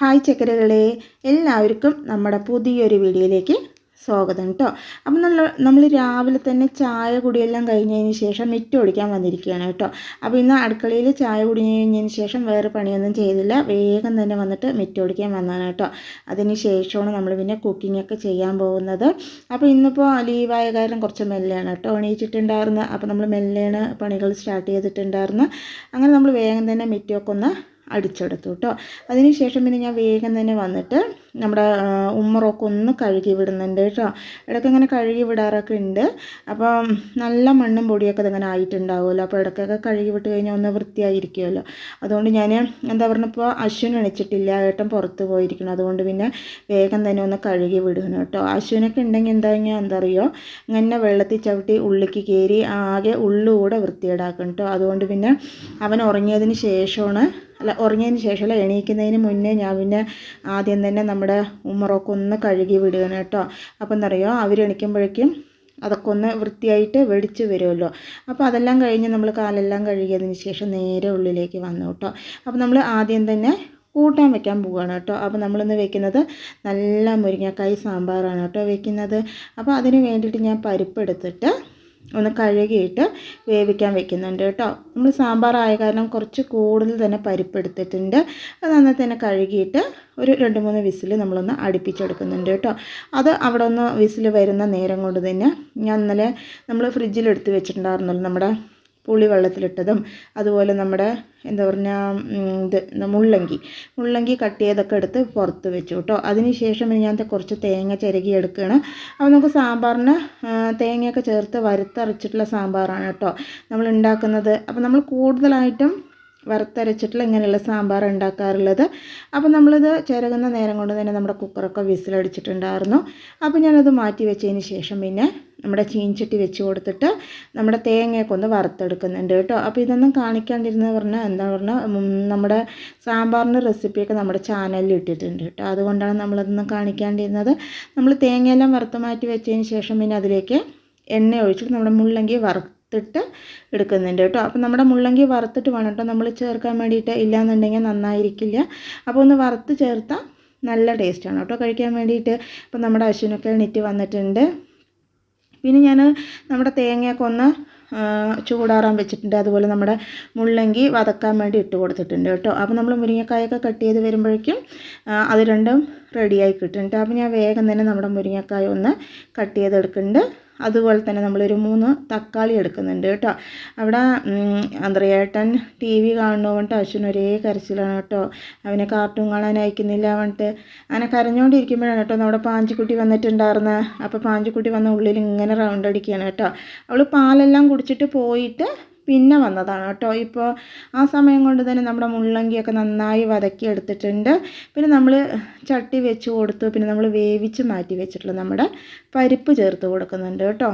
Hi ചക്കരകളെ, എല്ലാവർക്കും നമ്മുടെ പുതിയൊരു വീഡിയോയിലേക്ക് സ്വാഗതം കേട്ടോ. അപ്പം നമ്മൾ രാവിലെ തന്നെ ചായ കുടിയെല്ലാം കഴിഞ്ഞതിന് ശേഷം മിറ്റം ഒടിക്കാൻ വന്നിരിക്കുകയാണ് കേട്ടോ. അപ്പോൾ ഇന്ന് അടുക്കളയിൽ ചായ കുടി കഴിഞ്ഞതിന് ശേഷം വേറെ പണിയൊന്നും ചെയ്തില്ല, വേഗം തന്നെ വന്നിട്ട് മിറ്റം ഒടിക്കാൻ വന്നതാണ് കേട്ടോ. അതിന് ശേഷമാണ് നമ്മൾ പിന്നെ കുക്കിങ്ങൊക്കെ ചെയ്യാൻ പോകുന്നത്. അപ്പോൾ ഇന്നിപ്പോൾ ലീവായ കാരണം കുറച്ച് മെല്ലെയാണ് കേട്ടോ എണീച്ചിട്ടുണ്ടായിരുന്നു. അപ്പോൾ നമ്മൾ മെല്ലെയാണ് പണികൾ സ്റ്റാർട്ട് ചെയ്തിട്ടുണ്ടായിരുന്നു. അങ്ങനെ നമ്മൾ വേഗം തന്നെ മിറ്റമൊക്കെ ഒന്ന് അടിച്ചെടുത്തു കേട്ടോ. അതിന് ശേഷം പിന്നെ ഞാൻ വേഗം തന്നെ വന്നിട്ട് നമ്മുടെ ഉമ്മറൊക്കെ ഒന്ന് കഴുകി വിടുന്നുണ്ട് കേട്ടോ. ഇടയ്ക്ക് ഇങ്ങനെ കഴുകി വിടാറൊക്കെ ഉണ്ട്. അപ്പം നല്ല മണ്ണും പൊടിയൊക്കെ ഇങ്ങനെ ആയിട്ടുണ്ടാവുമല്ലോ. അപ്പോൾ ഇടയ്ക്കൊക്കെ കഴുകി വിട്ട് കഴിഞ്ഞാൽ ഒന്ന് വൃത്തിയായിരിക്കുമല്ലോ. അതുകൊണ്ട് ഞാൻ എന്താ പറഞ്ഞപ്പോൾ അശ്വിൻ എണിച്ചിട്ടില്ല, ഏട്ടൻ പുറത്ത് പോയിരിക്കണം. അതുകൊണ്ട് പിന്നെ വേഗം തന്നെ ഒന്ന് കഴുകി വിടുകയാണ് കേട്ടോ. അശ്വിനൊക്കെ ഉണ്ടെങ്കിൽ എന്താ അറിയോ, ഇങ്ങനെ വെള്ളത്തിൽ ചവിട്ടി ഉള്ളിലേക്ക് കയറി ആകെ ഉള്ളുകൂടെ വൃത്തിയേടാക്കും കേട്ടോ. അതുകൊണ്ട് പിന്നെ അവൻ ഉറങ്ങിയതിന് ശേഷമല്ല, എണീക്കുന്നതിന് മുന്നേ ഞാൻ പിന്നെ ആദ്യം തന്നെ നമ്മുടെ ഉമ്മറൊക്കെ ഒന്ന് കഴുകി വിടുകയാണ് കേട്ടോ. അപ്പം എന്തറിയോ, അവരെണിക്കുമ്പോഴേക്കും അതൊക്കെ ഒന്ന് വൃത്തിയായിട്ട് വെടിച്ച് വരുമല്ലോ. അപ്പോൾ അതെല്ലാം കഴിഞ്ഞ് നമ്മൾ കാലെല്ലാം കഴുകിയതിന് ശേഷം നേരെ ഉള്ളിലേക്ക് വന്നു കേട്ടോ. അപ്പോൾ നമ്മൾ ആദ്യം തന്നെ കൂട്ടാൻ വെക്കാൻ പോവുകയാണ് കേട്ടോ. അപ്പോൾ നമ്മളിന്ന് വെക്കുന്നത് നല്ല മുരിങ്ങക്കായ് സാമ്പാറാണ് കേട്ടോ വെക്കുന്നത്. അപ്പോൾ അതിന് വേണ്ടിയിട്ട് ഞാൻ പരിപ്പ് എടുത്തിട്ട് ഒന്ന് കഴുകിയിട്ട് വേവിക്കാൻ വെക്കുന്നുണ്ട് കേട്ടോ. നമ്മൾ സാമ്പാറായ കാരണം കുറച്ച് കൂടുതൽ തന്നെ പരിപ്പ് എടുത്തിട്ടുണ്ട്. അത് നന്നായി തന്നെ കഴുകിയിട്ട് ഒരു 2-3 വിസിൽ നമ്മളൊന്ന് അടുപ്പിച്ചെടുക്കുന്നുണ്ട് കേട്ടോ. അത് അവിടെ ഒന്ന് വിസിൽ വരുന്ന നേരം കൊണ്ട് തന്നെ ഞാൻ ഇന്നലെ നമ്മൾ ഫ്രിഡ്ജിലെടുത്ത് വെച്ചിട്ടുണ്ടായിരുന്നല്ലോ നമ്മുടെ പുളി വെള്ളത്തിലിട്ടതും, അതുപോലെ നമ്മുടെ എന്താ പറഞ്ഞാൽ മുള്ളങ്കി കട്ട് ചെയ്തൊക്കെ എടുത്ത് പുറത്ത് വെച്ചു കേട്ടോ. അതിന് ശേഷം ഞാൻ കുറച്ച് തേങ്ങ ചിരകി എടുക്കുകയാണ്. അപ്പോൾ നമുക്ക് സാമ്പാറിന് തേങ്ങയൊക്കെ ചേർത്ത് വറുത്തരച്ചിട്ടുള്ള സാമ്പാറാണ് കേട്ടോ നമ്മൾ ഉണ്ടാക്കുന്നത്. അപ്പോൾ നമ്മൾ കൂടുതലായിട്ടും വറുത്തരച്ചിട്ടുള്ള ഇങ്ങനെയുള്ള സാമ്പാർ ഉണ്ടാക്കാറുള്ളത്. അപ്പോൾ നമ്മളിത് ചിരകുന്ന നേരം കൊണ്ട് തന്നെ നമ്മുടെ കുക്കറൊക്കെ വിസിലടിച്ചിട്ടുണ്ടായിരുന്നു. അപ്പോൾ ഞാനത് മാറ്റി വെച്ചതിന് ശേഷം പിന്നെ നമ്മുടെ ചീൻചട്ടി വെച്ച് കൊടുത്തിട്ട് നമ്മുടെ തേങ്ങയൊക്കെ ഒന്ന് വറുത്തെടുക്കുന്നുണ്ട് കേട്ടോ. അപ്പോൾ ഇതൊന്നും കാണിക്കാണ്ടിരുന്നത് നമ്മുടെ സാമ്പാറിൻ്റെ റെസിപ്പിയൊക്കെ നമ്മുടെ ചാനലിൽ ഇട്ടിട്ടുണ്ട് കേട്ടോ. അതുകൊണ്ടാണ് നമ്മളതൊന്നും കാണിക്കാണ്ടിരുന്നത്. നമ്മൾ തേങ്ങയെല്ലാം വറുത്ത് മാറ്റി വെച്ചതിന് ശേഷം പിന്നെ അതിലേക്ക് എണ്ണ ഒഴിച്ചിട്ട് നമ്മുടെ മുള്ളങ്കി വറുത്തിട്ട് എടുക്കുന്നുണ്ട് കേട്ടോ. അപ്പോൾ നമ്മുടെ മുള്ളങ്കി വറുത്തിട്ട് വേണം കേട്ടോ നമ്മൾ ചേർക്കാൻ വേണ്ടിയിട്ട്, ഇല്ലയെന്നുണ്ടെങ്കിൽ നന്നായിരിക്കില്ല. അപ്പോൾ ഒന്ന് വറുത്ത് ചേർത്താൽ നല്ല ടേസ്റ്റാണ് കേട്ടോ കഴിക്കാൻ വേണ്ടിയിട്ട്. അപ്പോൾ നമ്മുടെ അശ്വിനൊക്കെ എണീറ്റ് വന്നിട്ടുണ്ട്. പിന്നെ ഞാൻ നമ്മുടെ തേങ്ങയൊക്കെ ഒന്ന് ചൂടാറാൻ വെച്ചിട്ടുണ്ട്. അതുപോലെ നമ്മുടെ മുള്ളങ്കി വതക്കാൻ വേണ്ടി ഇട്ട് കൊടുത്തിട്ടുണ്ട് കേട്ടോ. അപ്പോൾ നമ്മൾ മുരിങ്ങക്കായൊക്കെ കട്ട് ചെയ്ത് വരുമ്പോഴേക്കും അത് രണ്ടും റെഡിയായി കിട്ടുന്നുണ്ട്. അപ്പോൾ ഞാൻ വേഗം തന്നെ നമ്മുടെ മുരിങ്ങക്കായ ഒന്ന് കട്ട് ചെയ്തെടുക്കുന്നുണ്ട്. അതുപോലെ തന്നെ നമ്മളൊരു 3 തക്കാളി എടുക്കുന്നുണ്ട് കേട്ടോ. അവിടെ ഏട്ടൻ TV കാണുന്നതുകൊണ്ട് അശ്വിന് ഒരേ കരച്ചിലാണ് കേട്ടോ. അവനെ കാർട്ടൂൺ കാണാൻ അയക്കുന്നില്ല പറഞ്ഞിട്ട് അങ്ങനെ കരഞ്ഞുകൊണ്ടിരിക്കുമ്പോഴാണ് കേട്ടോ നമ്മുടെ പാഞ്ചിക്കുട്ടി വന്നിട്ടുണ്ടായിരുന്നത്. അപ്പോൾ പാഞ്ചിക്കുട്ടി വന്ന ഉള്ളിൽ ഇങ്ങനെ റൗണ്ട് അടിക്കുകയാണ് കേട്ടോ. അവൾ പാലെല്ലാം കുടിച്ചിട്ട് പോയിട്ട് പിന്നെ വന്നതാണ് കേട്ടോ. ഇപ്പോൾ ആ സമയം കൊണ്ട് തന്നെ നമ്മുടെ മുള്ളങ്കിയൊക്കെ നന്നായി വതക്കി എടുത്തിട്ടുണ്ട്. പിന്നെ നമ്മൾ ചട്ടി വെച്ച് കൊടുത്തു. പിന്നെ നമ്മൾ വേവിച്ച് മാറ്റി വെച്ചിട്ടുള്ള നമ്മുടെ പരിപ്പ് ചേർത്ത് കൊടുക്കുന്നുണ്ട് കേട്ടോ.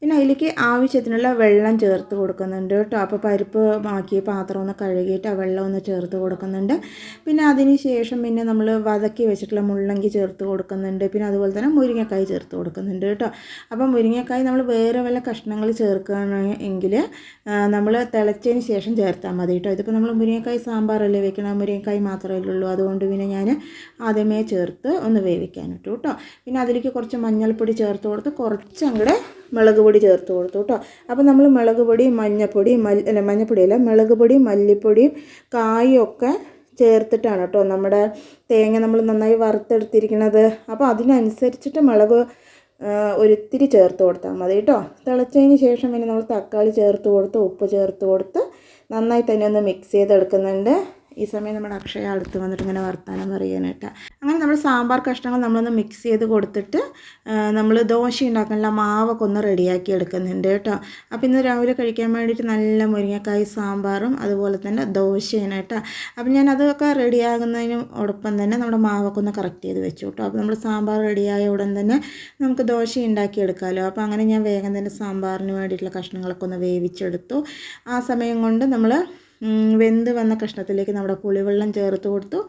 പിന്നെ അതിലേക്ക് ആവശ്യത്തിനുള്ള വെള്ളം ചേർത്ത് കൊടുക്കുന്നുണ്ട് കേട്ടോ. അപ്പോൾ പരിപ്പ് ആക്കിയ പാത്രം ഒന്ന് കഴുകിയിട്ട് ആ വെള്ളം ഒന്ന് ചേർത്ത് കൊടുക്കുന്നുണ്ട്. പിന്നെ അതിന് ശേഷം പിന്നെ നമ്മൾ വതക്കി വെച്ചിട്ടുള്ള മുള്ളങ്കി ചേർത്ത് കൊടുക്കുന്നുണ്ട്. പിന്നെ അതുപോലെ തന്നെ മുരിങ്ങക്കായ് ചേർത്ത് കൊടുക്കുന്നുണ്ട് കേട്ടോ. അപ്പോൾ മുരിങ്ങക്കായ് നമ്മൾ വേറെ വല്ല കഷ്ണങ്ങൾ ചേർക്കുകയാണെങ്കിൽ നമ്മൾ തിളച്ചതിന് ശേഷം ചേർത്താൽ മതി കേട്ടോ. ഇതിപ്പോൾ നമ്മൾ മുരിങ്ങക്കായ് സാമ്പാറല്ലേ വെക്കണം, മുരിങ്ങക്കായ് മാത്രമേ ഉള്ളൂ. അതുകൊണ്ട് പിന്നെ ഞാൻ ആദ്യമേ ചേർത്ത് ഒന്ന് വേവിക്കാൻ ഇട്ടു കേട്ടോ. പിന്നെ അതിലേക്ക് കുറച്ച് മഞ്ഞൾപ്പൊടി ചേർത്ത് കൊടുത്ത് കുറച്ച് അങ്ങോട്ട് മുളക് പൊടി ചേർത്ത് കൊടുത്തു കേട്ടോ. അപ്പോൾ നമ്മൾ മുളക് പൊടി മുളക് പൊടി മല്ലിപ്പൊടിയും കായും ഒക്കെ ചേർത്തിട്ടാണ് കേട്ടോ നമ്മുടെ തേങ്ങ നമ്മൾ നന്നായി വറുത്തെടുത്തിരിക്കുന്നത്. അപ്പോൾ അതിനനുസരിച്ചിട്ട് മുളക് ഒരിത്തിരി ചേർത്ത് കൊടുത്താൽ മതി കേട്ടോ. തിളച്ചതിന് ശേഷം പിന്നെ നമ്മൾ തക്കാളി ചേർത്ത് കൊടുത്ത് ഉപ്പ് ചേർത്ത് കൊടുത്ത് നന്നായി തന്നെ ഒന്ന് മിക്സ് ചെയ്തെടുക്കുന്നുണ്ട്. ഈ സമയം നമ്മുടെ അക്ഷയ അടുത്ത് വന്നിട്ട് ഇങ്ങനെ വർത്താനം പറയാനായിട്ട്. അങ്ങനെ നമ്മൾ സാമ്പാർ കഷ്ണങ്ങൾ നമ്മളൊന്ന് മിക്സ് ചെയ്ത് കൊടുത്തിട്ട് നമ്മൾ ദോശ ഉണ്ടാക്കാനുള്ള മാവൊക്കെ ഒന്ന് റെഡിയാക്കി എടുക്കുന്നുണ്ട് കേട്ടോ. അപ്പോൾ ഇന്ന് രാവിലെ കഴിക്കാൻ വേണ്ടിയിട്ട് നല്ല മുരിങ്ങക്കായ് സാമ്പാറും അതുപോലെ തന്നെ ദോശയാണ് കേട്ടോ. അപ്പോൾ ഞാൻ അതൊക്കെ റെഡിയാകുന്നതിനോടൊപ്പം തന്നെ നമ്മുടെ മാവൊക്കെ ഒന്ന് കറക്റ്റ് ചെയ്ത് വെച്ചു കേട്ടോ. അപ്പോൾ നമ്മൾ സാമ്പാർ റെഡിയായ ഉടൻ തന്നെ നമുക്ക് ദോശ ഉണ്ടാക്കിയെടുക്കാമല്ലോ. അപ്പോൾ അങ്ങനെ ഞാൻ വേഗം തന്നെ സാമ്പാറിന് വേണ്ടിയിട്ടുള്ള കഷ്ണങ്ങളൊക്കെ ഒന്ന് വേവിച്ചെടുത്തു. ആ സമയം കൊണ്ട് നമ്മൾ വെന്ത് വന്ന കഷ്ണത്തിലേക്ക് നമ്മുടെ പുളിവെള്ളം ചേർത്ത് കൊടുത്തു.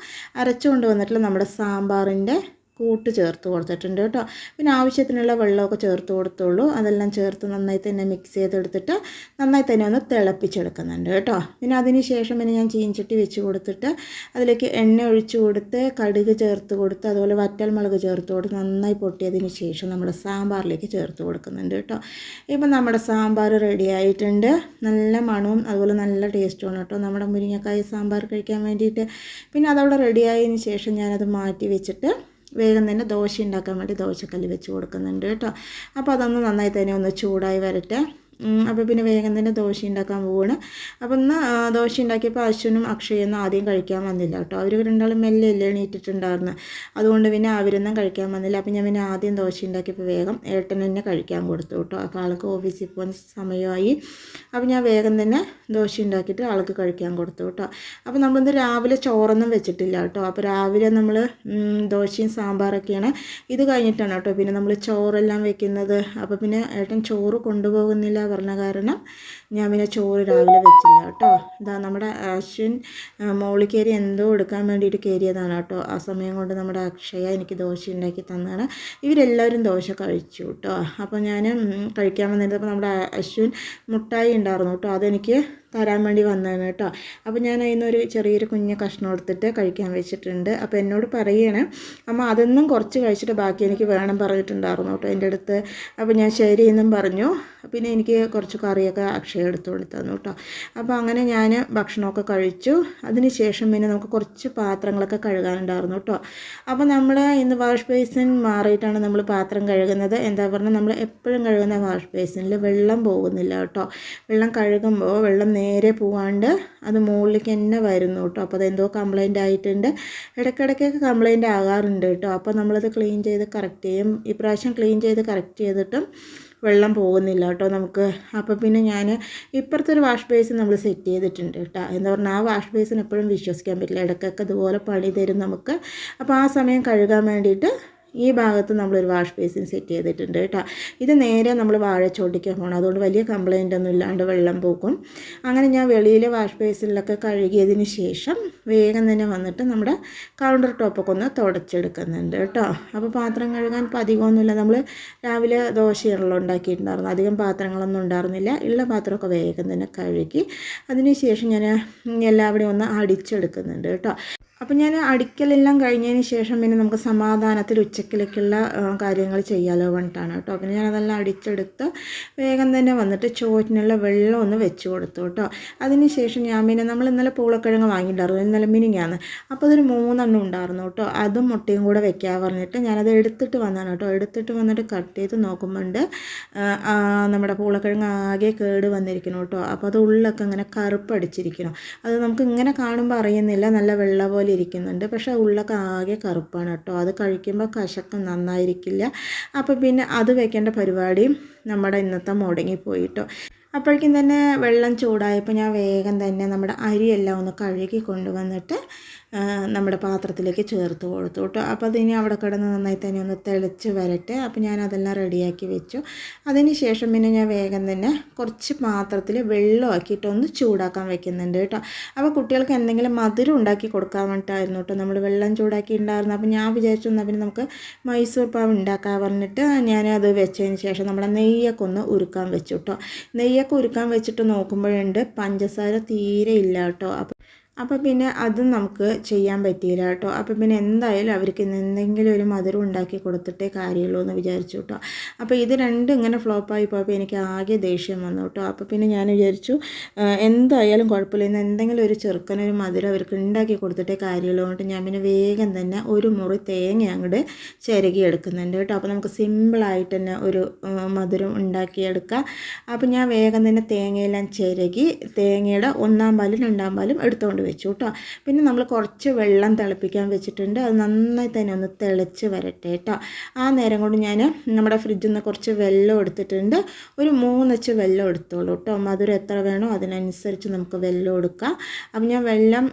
അരച്ചുകൊണ്ട് വന്നിട്ടുള്ള നമ്മുടെ സാമ്പാറിൻ്റെ കൂട്ട് ചേർത്ത് കൊടുത്തിട്ടുണ്ട് കേട്ടോ. പിന്നെ ആവശ്യത്തിനുള്ള വെള്ളമൊക്കെ ചേർത്ത് കൊടുത്തുള്ളൂ. അതെല്ലാം ചേർത്ത് നന്നായി തന്നെ മിക്സ് ചെയ്തെടുത്തിട്ട് നന്നായി തന്നെ ഒന്ന് തിളപ്പിച്ചെടുക്കുന്നുണ്ട് കേട്ടോ. പിന്നെ അതിന് ശേഷം പിന്നെ ഞാൻ ചീൻചട്ടി വെച്ച് കൊടുത്തിട്ട് അതിലേക്ക് എണ്ണ ഒഴിച്ച് കൊടുത്ത് കടുക് ചേർത്ത് കൊടുത്ത് അതുപോലെ വറ്റൽമുളക് ചേർത്ത് കൊടുത്ത് നന്നായി പൊട്ടിയതിന് ശേഷം നമ്മുടെ സാമ്പാറിലേക്ക് ചേർത്ത് കൊടുക്കുന്നുണ്ട് കേട്ടോ. ഇപ്പം നമ്മുടെ സാമ്പാർ റെഡി ആയിട്ടുണ്ട്. നല്ല മണവും അതുപോലെ നല്ല ടേസ്റ്റുമാണ് കേട്ടോ നമ്മുടെ മുരിങ്ങക്കായ സാമ്പാർ കഴിക്കാൻ വേണ്ടിയിട്ട്. പിന്നെ അതവിടെ റെഡി ആയതിന് ശേഷം ഞാനത് മാറ്റി വെച്ചിട്ട് വേഗം തന്നെ ദോശ ഉണ്ടാക്കാൻ വേണ്ടി ദോശക്കല്ല് വെച്ച് കൊടുക്കുന്നുണ്ട് കേട്ടോ. അപ്പോൾ അതൊന്ന് നന്നായി തന്നെ ഒന്ന് ചൂടായി വരട്ടെ. അപ്പോൾ പിന്നെ വേഗം തന്നെ ദോശ ഉണ്ടാക്കാൻ പോവുകയാണ്. അപ്പോൾ ഇന്ന് ദോശ ഉണ്ടാക്കിയപ്പോൾ അശ്വിനും അക്ഷയൊന്നും ആദ്യം കഴിക്കാൻ വന്നില്ല കേട്ടോ. അവർ രണ്ടാളും മെല്ലെ എണീറ്റിട്ടുണ്ടായിരുന്നു. അതുകൊണ്ട് പിന്നെ അവരൊന്നും കഴിക്കാൻ വന്നില്ല. അപ്പോൾ ഞാൻ പിന്നെ ആദ്യം ദോശ ഉണ്ടാക്കിയപ്പോൾ വേഗം ഏട്ടൻ തന്നെ കഴിക്കാൻ കൊടുത്തു കേട്ടോ. അപ്പോൾ ആൾക്ക് ഓഫീസിൽ പോകുന്ന സമയമായി. അപ്പോൾ ഞാൻ വേഗം തന്നെ ദോശ ഉണ്ടാക്കിയിട്ട് ആൾക്ക് കഴിക്കാൻ കൊടുത്തു കേട്ടോ. അപ്പോൾ നമ്മളിന്ന് രാവിലെ ചോറൊന്നും വെച്ചിട്ടില്ല കേട്ടോ. അപ്പോൾ രാവിലെ നമ്മൾ ദോശയും സാമ്പാറൊക്കെയാണ്. ഇത് കഴിഞ്ഞിട്ടാണ് കേട്ടോ പിന്നെ നമ്മൾ ചോറെല്ലാം വെക്കുന്നത്. അപ്പോൾ പിന്നെ ഏട്ടൻ ചോറ് കൊണ്ടുപോകുന്നില്ല പറഞ്ഞ കാരണം ഞാൻ പിന്നെ ചോറ് രാവിലെ വെച്ചില്ല കേട്ടോ. ഇതാ നമ്മുടെ അശ്വിൻ മോളിൽ കയറി എന്തോ എടുക്കാൻ വേണ്ടിയിട്ട് കയറിയതാണ് കേട്ടോ. ആ സമയം കൊണ്ട് നമ്മുടെ അക്ഷയ എനിക്ക് ദോശ ഉണ്ടാക്കി തന്നതാണ്. ഇവരെല്ലാവരും ദോശ കഴിച്ചു കേട്ടോ. അപ്പോൾ ഞാൻ കഴിക്കാൻ വന്നിരുന്നപ്പോൾ നമ്മുടെ അശ്വിൻ മുട്ടായി ഉണ്ടായിരുന്നു കേട്ടോ. അതെനിക്ക് തരാൻ വേണ്ടി വന്നതാണ് കേട്ടോ. അപ്പോൾ ഞാൻ അതിനൊരു ചെറിയൊരു കുഞ്ഞ് കഷ്ണം എടുത്തിട്ട് കഴിക്കാൻ വെച്ചിട്ടുണ്ട്. അപ്പോൾ എന്നോട് പറയുകയാണ് അമ്മ അതൊന്നും കുറച്ച് കഴിച്ചിട്ട് ബാക്കി എനിക്ക് വേണം പറഞ്ഞിട്ടുണ്ടായിരുന്നു കേട്ടോ എൻ്റെ അടുത്ത്. അപ്പോൾ ഞാൻ ശരി എന്നും പറഞ്ഞു. പിന്നെ എനിക്ക് കുറച്ച് കറിയൊക്കെ അക്ഷയ എടുത്തുകൊണ്ട് തന്നു കേട്ടോ. അപ്പോൾ അങ്ങനെ ഞാൻ ഭക്ഷണമൊക്കെ കഴിച്ചു. അതിന് ശേഷം പിന്നെ നമുക്ക് കുറച്ച് പാത്രങ്ങളൊക്കെ കഴുകാനുണ്ടായിരുന്നു കേട്ടോ. അപ്പോൾ നമ്മൾ ഇന്ന് വാഷ് ബേസിൻ മാറിയിട്ടാണ് നമ്മൾ പാത്രം കഴുകുന്നത്. എന്താ പറഞ്ഞാൽ നമ്മൾ എപ്പോഴും കഴുകുന്ന വാഷ് ബേസിനിൽ വെള്ളം പോകുന്നില്ല കേട്ടോ. വെള്ളം കഴുകുമ്പോൾ വെള്ളം നേരെ പോവാണ്ട് അത് മുകളിലേക്ക് തന്നെ വരുന്നു കേട്ടോ. അപ്പോൾ അതെന്തോ കംപ്ലൈൻ്റ് ആയിട്ടുണ്ട്. ഇടയ്ക്കിടയ്ക്കൊക്കെ കംപ്ലൈൻ്റ് ആകാറുണ്ട് കേട്ടോ. അപ്പോൾ നമ്മളത് ക്ലീൻ ചെയ്ത് കറക്റ്റ് ചെയ്യും. ഇപ്രാവശ്യം ക്ലീൻ ചെയ്ത് കറക്റ്റ് ചെയ്തിട്ടും വെള്ളം പോകുന്നില്ല കേട്ടോ നമുക്ക്. അപ്പോൾ പിന്നെ ഞാൻ ഇപ്പുറത്തെ ഒരു വാഷ് ബേസിൻ നമ്മൾ സെറ്റ് ചെയ്തിട്ടുണ്ട് കേട്ടോ. എന്താ പറഞ്ഞാൽ ആ വാഷ് ബേസിൻ എപ്പോഴും വിശ്വസിക്കാൻ പറ്റില്ല. ഇടയ്ക്കൊക്കെ ഇതുപോലെ പണി തരും നമുക്ക്. അപ്പോൾ ആ സമയം കഴുകാൻ വേണ്ടിയിട്ട് ഈ ഭാഗത്ത് നമ്മളൊരു വാഷ് ബേസിൻ സെറ്റ് ചെയ്തിട്ടുണ്ട് കേട്ടോ. ഇത് നേരെ നമ്മൾ വാഴച്ചോട്ടിക്കാൻ പോകണം. അതുകൊണ്ട് വലിയ കംപ്ലൈൻ്റ് ഒന്നും ഇല്ലാണ്ട് വെള്ളം പോകും. അങ്ങനെ ഞാൻ വെളിയിലെ വാഷ് ബേസിനിലൊക്കെ കഴുകിയതിന് ശേഷം വേഗം തന്നെ വന്നിട്ട് നമ്മുടെ കൗണ്ടർ ടോപ്പൊക്കെ ഒന്ന് തുടച്ചെടുക്കുന്നുണ്ട് കേട്ടോ. അപ്പോൾ പാത്രം കഴുകാൻ ഇപ്പോൾ അധികമൊന്നുമില്ല. നമ്മൾ രാവിലെ ദോശയാണല്ലോ ഉണ്ടാക്കിയിട്ടുണ്ടായിരുന്നു. അധികം പാത്രങ്ങളൊന്നും ഉണ്ടായിരുന്നില്ല. ഉള്ള പാത്രമൊക്കെ വേഗം തന്നെ കഴുകി അതിന് ശേഷം ഞാൻ എല്ലാവരെയും ഒന്ന് അടിച്ചെടുക്കുന്നുണ്ട് കേട്ടോ. അപ്പോൾ ഞാൻ അടിക്കലെല്ലാം കഴിഞ്ഞതിന് ശേഷം പിന്നെ നമുക്ക് സമാധാനത്തിൽ ഉച്ചക്കിലേക്കുള്ള കാര്യങ്ങൾ ചെയ്യാമല്ലോ പറഞ്ഞിട്ടാണ് കേട്ടോ. പിന്നെ ഞാനതെല്ലാം അടിച്ചെടുത്ത് വേഗം തന്നെ വന്നിട്ട് ചോറ്റിനുള്ള വെള്ളം ഒന്ന് വെച്ച് കൊടുത്തു കേട്ടോ. അതിന് ശേഷം ഞാൻ പിന്നെ നമ്മൾ ഇന്നലെ പൂളക്കിഴങ്ങ് വാങ്ങിയിട്ടുണ്ടായിരുന്നു. ഇന്നലെ മിനിങ്ങാന്ന്. അപ്പോൾ അതൊരു 3 ഉണ്ടായിരുന്നു കേട്ടോ. അതും മുട്ടയും കൂടെ വെക്കാൻ പറഞ്ഞിട്ട് ഞാനത് എടുത്തിട്ട് വന്നതാണ് കേട്ടോ. എടുത്തിട്ട് വന്നിട്ട് കട്ട് ചെയ്ത് നോക്കുമ്പോണ്ട് നമ്മുടെ പൂളക്കിഴങ്ങ് ആകെ കേട് വന്നിരിക്കണം കേട്ടോ. അപ്പോൾ അത് ഉള്ളൊക്കെ ഇങ്ങനെ കറുപ്പടിച്ചിരിക്കണം. അത് നമുക്ക് ഇങ്ങനെ കാണുമ്പോൾ അറിയുന്നില്ല, നല്ല വെള്ള പോലെ ഇരിക്കുന്നുണ്ട്. പക്ഷേ ഉള്ളൊക്കെ ആകെ കറുപ്പാണ് കേട്ടോ. അത് കഴിക്കുമ്പോൾ കശക്കം നന്നായിരിക്കില്ല. അപ്പോൾ പിന്നെ അത് വെക്കേണ്ട പരിപാടിയും നമ്മുടെ ഇന്നത്തെ മുടങ്ങിപ്പോയി കേട്ടോ. അപ്പോഴേക്കും തന്നെ വെള്ളം ചൂടായപ്പോൾ ഞാൻ വേഗം തന്നെ നമ്മുടെ അരിയെല്ലാം ഒന്ന് കഴുകി കൊണ്ടുവന്നിട്ട് നമ്മുടെ പാത്രത്തിലേക്ക് ചേർത്ത് കൊടുത്തു കേട്ടോ. അപ്പോൾ അതിനി അവിടെ കിടന്ന് നന്നായി തന്നെ ഒന്ന് തിളച്ച് വരട്ടെ. അപ്പോൾ ഞാൻ അതെല്ലാം റെഡിയാക്കി വെച്ചു. അതിന് ശേഷം പിന്നെ ഞാൻ വേഗം തന്നെ കുറച്ച് പാത്രത്തിൽ വെള്ളമാക്കിയിട്ട് ഒന്ന് ചൂടാക്കാൻ വെക്കുന്നുണ്ട് കേട്ടോ. അപ്പോൾ കുട്ടികൾക്ക് എന്തെങ്കിലും മധുരം ഉണ്ടാക്കി കൊടുക്കാൻ വേണ്ടിയിട്ടായിരുന്നു കേട്ടോ നമ്മൾ വെള്ളം ചൂടാക്കിയിട്ടുണ്ടായിരുന്നു. അപ്പോൾ ഞാൻ വിചാരിച്ചു എന്നാൽ പിന്നെ നമുക്ക് മൈസൂർ പാവ് ഉണ്ടാക്കാൻ പറഞ്ഞിട്ട് ഞാനത് വെച്ചതിന് ശേഷം നമ്മുടെ നെയ്യൊക്കെ ഒന്ന് ഉരുക്കാൻ വെച്ചു കേട്ടോ. നെയ്യൊക്കെ ഉരുക്കാൻ വെച്ചിട്ട് നോക്കുമ്പോഴുണ്ട് പഞ്ചസാര തീരെ ഇല്ല കേട്ടോ. അപ്പോൾ പിന്നെ അതും നമുക്ക് ചെയ്യാൻ പറ്റിയില്ല കേട്ടോ. അപ്പോൾ പിന്നെ എന്തായാലും അവർക്ക് എന്തെങ്കിലും ഒരു മധുരം ഉണ്ടാക്കി കൊടുത്തിട്ടേ കാര്യമുള്ളൂ എന്ന് വിചാരിച്ചു കേട്ടോ. അപ്പോൾ ഇത് രണ്ടും ഇങ്ങനെ ഫ്ലോപ്പായി പോയപ്പോൾ എനിക്ക് ആകെ ദേഷ്യം വന്നു കേട്ടോ. അപ്പോൾ പിന്നെ ഞാൻ വിചാരിച്ചു എന്തായാലും കുഴപ്പമില്ല, ഇന്ന് എന്തെങ്കിലും ഒരു ചെറുക്കനൊരു മധുരം അവർക്ക് ഉണ്ടാക്കി കൊടുത്തിട്ടേ കാര്യമുള്ളൂ. എന്നിട്ട് ഞാൻ പിന്നെ വേഗം തന്നെ ഒരു മുറി തേങ്ങ അങ്ങോട്ട് ചിരകി എടുക്കുന്നുണ്ട് കേട്ടോ. അപ്പോൾ നമുക്ക് സിമ്പിളായിട്ട് തന്നെ ഒരു മധുരം ഉണ്ടാക്കിയെടുക്കാം. അപ്പോൾ ഞാൻ വേഗം തന്നെ തേങ്ങയെല്ലാം ചിരകി തേങ്ങയുടെ 1-ാം പാലും 2-ാം പാലും എടുത്തുകൊണ്ട് വെച്ചു കേട്ടോ. പിന്നെ നമ്മൾ കുറച്ച് വെള്ളം തിളപ്പിക്കാൻ വെച്ചിട്ടുണ്ട്. അത് നന്നായി തന്നെ ഒന്ന് തിളച്ച് വരട്ടെ കേട്ടോ. ആ നേരം കൊണ്ട് ഞാൻ നമ്മുടെ ഫ്രിഡ്ജിൽ നിന്ന് കുറച്ച് വെള്ളം എടുത്തിട്ടുണ്ട്. ഒരു 3 അച്ച് വെള്ളം എടുത്തോളൂ കേട്ടോ. മധുരം എത്ര വേണോ അതിനനുസരിച്ച് നമുക്ക് വെള്ളം എടുക്കാം. അപ്പം ഞാൻ വെള്ളം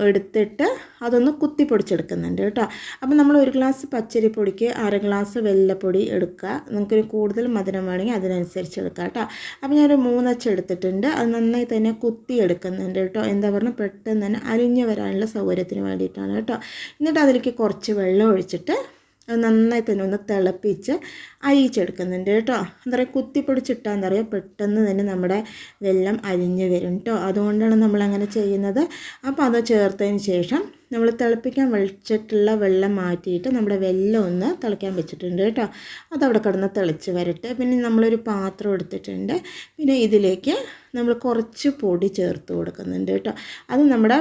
എടുത്തിട്ട് അതൊന്ന് കുത്തി പൊടിച്ചെടുക്കുന്നുണ്ട് കേട്ടോ. അപ്പം നമ്മൾ 1 ഗ്ലാസ് പച്ചരിപ്പൊടിക്ക് 1/2 ഗ്ലാസ് വെല്ലപ്പൊടി എടുക്കുക. നിങ്ങൾക്ക് കൂടുതൽ മധുരം വേണമെങ്കിൽ അതിനനുസരിച്ച് എടുക്കുക കേട്ടോ. അപ്പം ഞാനൊരു 3 അച്ച് എടുത്തിട്ടുണ്ട്. അത് നന്നായി തന്നെ കുത്തി എടുക്കുന്നുണ്ട് കേട്ടോ. എന്താ പറഞ്ഞാൽ പെട്ടെന്ന് തന്നെ അലിഞ്ഞ് വരാനുള്ള സൗകര്യത്തിന് വേണ്ടിയിട്ടാണ് കേട്ടോ. എന്നിട്ട് അതിലേക്ക് കുറച്ച് വെള്ളം ഒഴിച്ചിട്ട് അത് നന്നായി തന്നെ ഒന്ന് തിളപ്പിച്ച് അരിയിച്ചെടുക്കുന്നുണ്ട് കേട്ടോ. എന്താ പറയുക, കുത്തിപ്പൊടിച്ചിട്ടാൽ എന്താ പറയുക പെട്ടെന്ന് തന്നെ നമ്മുടെ വെള്ളം അലിഞ്ഞ് വരും കേട്ടോ. അതുകൊണ്ടാണ് നമ്മളങ്ങനെ ചെയ്യുന്നത്. അപ്പോൾ അത് ചേർത്തതിന് ശേഷം നമ്മൾ തിളപ്പിക്കാൻ വെച്ചിട്ടുള്ള വെള്ളം മാറ്റിയിട്ട് നമ്മുടെ വെള്ളം ഒന്ന് തിളയ്ക്കാൻ വെച്ചിട്ടുണ്ട് കേട്ടോ. അതവിടെ കിടന്ന് തിളച്ച് വരട്ടെ. പിന്നെ നമ്മളൊരു പാത്രം എടുത്തിട്ടുണ്ട്. പിന്നെ ഇതിലേക്ക് നമ്മൾ കുറച്ച് പൊടി ചേർത്ത് കൊടുക്കുന്നുണ്ട് കേട്ടോ. അത് നമ്മുടെ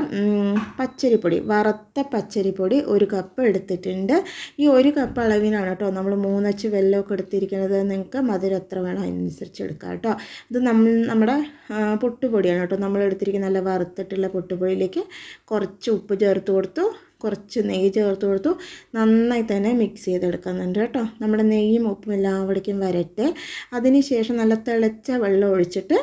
പച്ചരിപ്പൊടി, വറുത്ത പച്ചരിപ്പൊടി 1 കപ്പ് എടുത്തിട്ടുണ്ട്. ഈ 1 കപ്പ് അളവിനാണ് കേട്ടോ നമ്മൾ 3 അച്ച് വെല്ലമൊക്കെ എടുത്തിരിക്കുന്നത്. നിങ്ങൾക്ക് മധുരം എത്ര വേണം അതിനനുസരിച്ച് എടുക്കാം കേട്ടോ. ഇത് നമ്മുടെ പൊട്ടുപൊടിയാണ് കേട്ടോ നമ്മൾ എടുത്തിരിക്കുന്നത്. നല്ല വറുത്തിട്ടുള്ള പൊട്ടുപൊടിയിലേക്ക് കുറച്ച് ഉപ്പ് ചേർത്ത് കൊടുത്തു, കുറച്ച് നെയ്യ് ചേർത്ത് കൊടുത്തു. നന്നായി തന്നെ മിക്സ് ചെയ്തെടുക്കുന്നുണ്ട് കേട്ടോ. നമ്മുടെ നെയ്യും ഉപ്പും എല്ലാവിടേക്കും വരട്ടെ. അതിന് ശേഷം നല്ല തിളച്ച വെള്ളം ഒഴിച്ചിട്ട്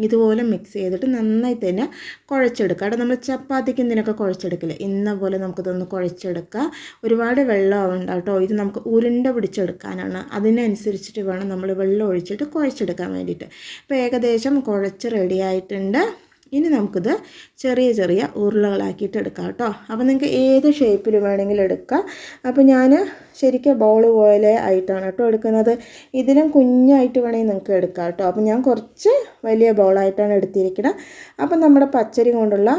ഇതുപോലെ മിക്സ് ചെയ്തിട്ട് നന്നായി തന്നെ കുഴച്ചെടുക്കുക കേട്ടോ. നമ്മൾ ചപ്പാത്തിക്ക് എന്തിനൊക്കെ കുഴച്ചെടുക്കില്ല, ഇന്ന പോലെ നമുക്കിതൊന്ന് കുഴച്ചെടുക്കുക. ഒരുപാട് വെള്ളം ആവണ്ട കേട്ടോ. ഇത് നമുക്ക് ഉരുണ്ട പിടിച്ചെടുക്കാനാണ്. അതിനനുസരിച്ചിട്ട് വേണം നമ്മൾ വെള്ളം ഒഴിച്ചിട്ട് കുഴച്ചെടുക്കാൻ വേണ്ടിയിട്ട്. ഇപ്പോൾ ഏകദേശം കുഴച്ച് റെഡി ആയിട്ടുണ്ട്. ഇനി നമുക്കിത് ചെറിയ ചെറിയ ഉരുളകളാക്കിയിട്ട് എടുക്കാം കേട്ടോ. അപ്പോൾ നിങ്ങൾക്ക് ഏത് ഷേപ്പിൽ വേണമെങ്കിലും എടുക്കാം. അപ്പോൾ ഞാൻ ശരിക്കും ബൗൾ പോലെ ആയിട്ടാണ് കേട്ടോ എടുക്കുന്നത്. ഇതിലും കുഞ്ഞായിട്ട് വേണമെങ്കിൽ നിങ്ങൾക്ക് എടുക്കാം കേട്ടോ. അപ്പോൾ ഞാൻ കുറച്ച് വലിയ ബൗളായിട്ടാണ് എടുത്തിരിക്കുന്നത്. അപ്പം നമ്മുടെ പച്ചരി കൊണ്ടുള്ള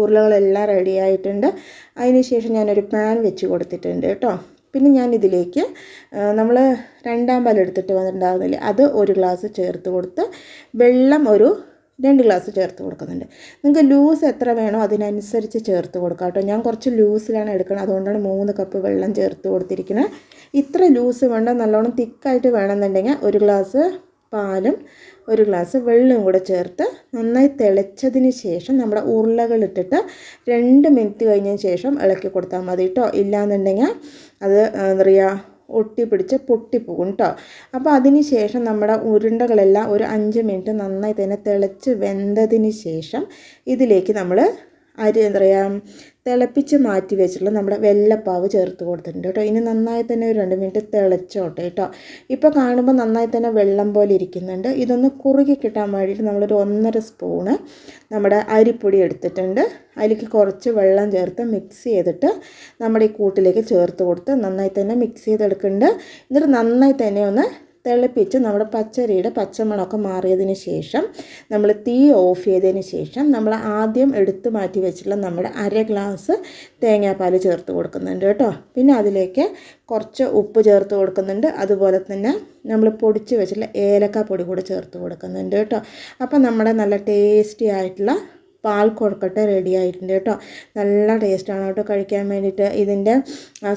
ഉരുളകളെല്ലാം റെഡി ആയിട്ടുണ്ട്. അതിന് ശേഷം ഞാനൊരു പാൻ വെച്ച് കൊടുത്തിട്ടുണ്ട് കേട്ടോ. പിന്നെ ഞാൻ ഇതിലേക്ക് നമ്മൾ 2 പാൽ എടുത്തിട്ട് വന്നിട്ടുണ്ടാകുന്നില്ലേ, അത് 1 ഗ്ലാസ് ചേർത്ത് കൊടുത്ത് വെള്ളം ഒരു 2 ഗ്ലാസ് ചേർത്ത് കൊടുക്കുന്നുണ്ട്. നിങ്ങൾക്ക് ലൂസ് എത്ര വേണോ അതിനനുസരിച്ച് ചേർത്ത് കൊടുക്കാം കേട്ടോ. ഞാൻ കുറച്ച് ലൂസിലാണ് എടുക്കുന്നത്, അതുകൊണ്ടാണ് 3 കപ്പ് വെള്ളം ചേർത്ത് കൊടുത്തിരിക്കുന്നത്. ഇത്ര ലൂസ് വേണ്ട, നല്ലോണം തിക്കായിട്ട് വേണമെന്നുണ്ടെങ്കിൽ 1 ഗ്ലാസ് പാലും 1 ഗ്ലാസ് വെള്ളവും കൂടെ ചേർത്ത് നന്നായി തിളച്ചതിന് ശേഷം നമ്മുടെ ഉരുളകളിട്ടിട്ട് 2 മിനിറ്റ് കഴിഞ്ഞതിന് ശേഷം ഇളക്കി കൊടുത്താൽ മതി കേട്ടോ. ഇല്ലയെന്നുണ്ടെങ്കിൽ അത് എന്താ പറയുക ഒട്ടിപ്പിടിച്ച് പൊട്ടിപ്പോകും കേട്ടോ. അപ്പോൾ അതിന് ശേഷം നമ്മുടെ ഉരുണ്ടകളെല്ലാം ഒരു 5 മിനിറ്റ് നന്നായി തന്നെ തിളച്ച് വെന്തതിന് ശേഷം ഇതിലേക്ക് നമ്മൾ എന്താ പറയുക തിളപ്പിച്ച് മാറ്റി വെച്ചിട്ടുള്ള നമ്മുടെ വെള്ളപ്പാവ് ചേർത്ത് കൊടുത്തിട്ടുണ്ട് കേട്ടോ. ഇനി നന്നായി തന്നെ ഒരു 2 മിനിറ്റ് തിളച്ചോട്ടെ കേട്ടോ. ഇപ്പോൾ കാണുമ്പോൾ നന്നായി തന്നെ വെള്ളം പോലെ ഇരിക്കുന്നുണ്ട്. ഇതൊന്ന് കുറുകി കിട്ടാൻ വേണ്ടിയിട്ട് നമ്മളൊരു 1.5 സ്പൂണ് നമ്മുടെ അരിപ്പൊടി എടുത്തിട്ടുണ്ട്. അതിലേക്ക് കുറച്ച് വെള്ളം ചേർത്ത് മിക്സ് ചെയ്തിട്ട് നമ്മുടെ ഈ കൂട്ടിലേക്ക് ചേർത്ത് കൊടുത്ത് നന്നായി തന്നെ മിക്സ് ചെയ്തെടുക്കുന്നുണ്ട്. എന്നിട്ട് നന്നായി തന്നെ ഒന്ന് തിളപ്പിച്ച് നമ്മുടെ പച്ചരിയുടെ പച്ചമണമൊക്കെ മാറിയതിന് ശേഷം നമ്മൾ തീ ഓഫ് ചെയ്തതിന് ശേഷം നമ്മൾ ആദ്യം എടുത്ത് മാറ്റി വെച്ചിട്ടുള്ള നമ്മുടെ 1/2 ഗ്ലാസ് തേങ്ങാപ്പാൽ ചേർത്ത് കൊടുക്കുന്നുണ്ട് കേട്ടോ. പിന്നെ അതിലേക്ക് കുറച്ച് ഉപ്പ് ചേർത്ത് കൊടുക്കുന്നുണ്ട്. അതുപോലെ തന്നെ നമ്മൾ പൊടിച്ച് വെച്ചിട്ടുള്ള ഏലക്കാപ്പൊടി കൂടെ ചേർത്ത് കൊടുക്കുന്നുണ്ട് കേട്ടോ. അപ്പോൾ നമ്മുടെ നല്ല ടേസ്റ്റി ആയിട്ടുള്ള പാൽ കൊഴുക്കട്ട റെഡി ആയിട്ടുണ്ട് കേട്ടോ. നല്ല ടേസ്റ്റാണ് കേട്ടോ കഴിക്കാൻ വേണ്ടിയിട്ട്. ഇതിൻ്റെ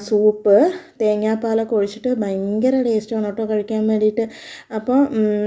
സൂപ്പ് തേങ്ങാപ്പാലൊക്കെ ഒഴിച്ചിട്ട് ഭയങ്കര ടേസ്റ്റാണ് കേട്ടോ കഴിക്കാൻ വേണ്ടിയിട്ട്. അപ്പോൾ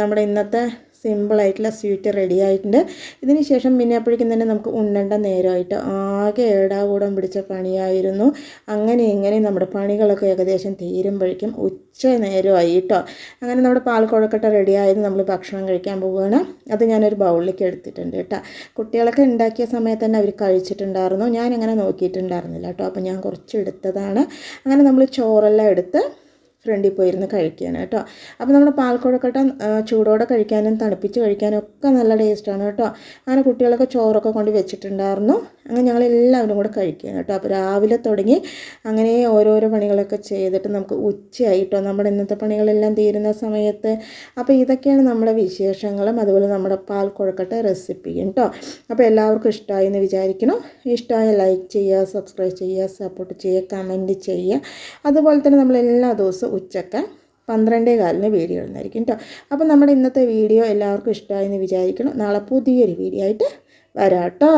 നമ്മുടെ ഇന്നത്തെ സിമ്പിളായിട്ടുള്ള സ്വീറ്റ് റെഡി ആയിട്ടുണ്ട്. ഇതിന് ശേഷം പിന്നെ അപ്പോഴേക്കും തന്നെ നമുക്ക് ഉണ്ണേണ്ട നേരമായിട്ട് ആകെ ഏടാകൂടം പിടിച്ച പണിയായിരുന്നു. അങ്ങനെ ഇങ്ങനെ നമ്മുടെ പണികളൊക്കെ ഏകദേശം തീരുമ്പോഴേക്കും ഉച്ച നേരമായി കേട്ടോ. അങ്ങനെ നമ്മുടെ പാൽ കൊഴുക്കട്ട റെഡി ആയത് നമ്മൾ ഭക്ഷണം കഴിക്കാൻ പോവുകയാണ്. അത് ഞാനൊരു ബൗളിലേക്ക് എടുത്തിട്ടുണ്ട് കേട്ടോ. കുട്ടികളൊക്കെ ഉണ്ടാക്കിയ സമയത്ത് തന്നെ അവർ കഴിച്ചിട്ടുണ്ടായിരുന്നു. ഞാനങ്ങനെ നോക്കിയിട്ടുണ്ടായിരുന്നില്ല കേട്ടോ. അപ്പോൾ ഞാൻ കുറച്ച് എടുത്തതാണ്. അങ്ങനെ നമ്മൾ ചോറെല്ലാം എടുത്ത് ഫ്രണ്ടിൽ പോയിരുന്ന് കഴിക്കുകയാണ് കേട്ടോ. അപ്പോൾ നമ്മുടെ പാൽ കൊഴുക്കട്ട ചൂടോടെ കഴിക്കാനും തണുപ്പിച്ച് കഴിക്കാനും ഒക്കെ നല്ല ടേസ്റ്റാണ് കേട്ടോ. അങ്ങനെ കുട്ടികളൊക്കെ ചോറൊക്കെ കൊണ്ട് വെച്ചിട്ടുണ്ടായിരുന്നു. അങ്ങനെ ഞങ്ങളെല്ലാവരും കൂടെ കഴിക്കുകയാണ് കേട്ടോ. അപ്പോൾ രാവിലെ തുടങ്ങി അങ്ങനെ ഓരോരോ പണികളൊക്കെ ചെയ്തിട്ട് നമുക്ക് ഉച്ചയായിട്ടോ നമ്മുടെ ഇന്നത്തെ പണികളെല്ലാം തീരുന്ന സമയത്ത്. അപ്പോൾ ഇതൊക്കെയാണ് നമ്മുടെ വിശേഷങ്ങളും അതുപോലെ നമ്മുടെ പാൽ കൊഴുക്കട്ട റെസിപ്പിയും കേട്ടോ. അപ്പോൾ എല്ലാവർക്കും ഇഷ്ടമായി എന്ന് വിചാരിക്കണം. ഇഷ്ടമായ ലൈക്ക് ചെയ്യുക, സബ്സ്ക്രൈബ് ചെയ്യുക, സപ്പോർട്ട് ചെയ്യുക, കമൻറ്റ് ചെയ്യുക. അതുപോലെ തന്നെ നമ്മൾ എല്ലാ ദിവസവും ഉച്ചക്ക് 12:15 വീഡിയോ ഇടുന്നതായിരിക്കും കേട്ടോ. അപ്പോൾ നമ്മുടെ ഇന്നത്തെ വീഡിയോ എല്ലാവർക്കും ഇഷ്ടമായെന്ന് വിചാരിക്കണം. നാളെ പുതിയൊരു വീഡിയോ ആയിട്ട് വരാം കേട്ടോ.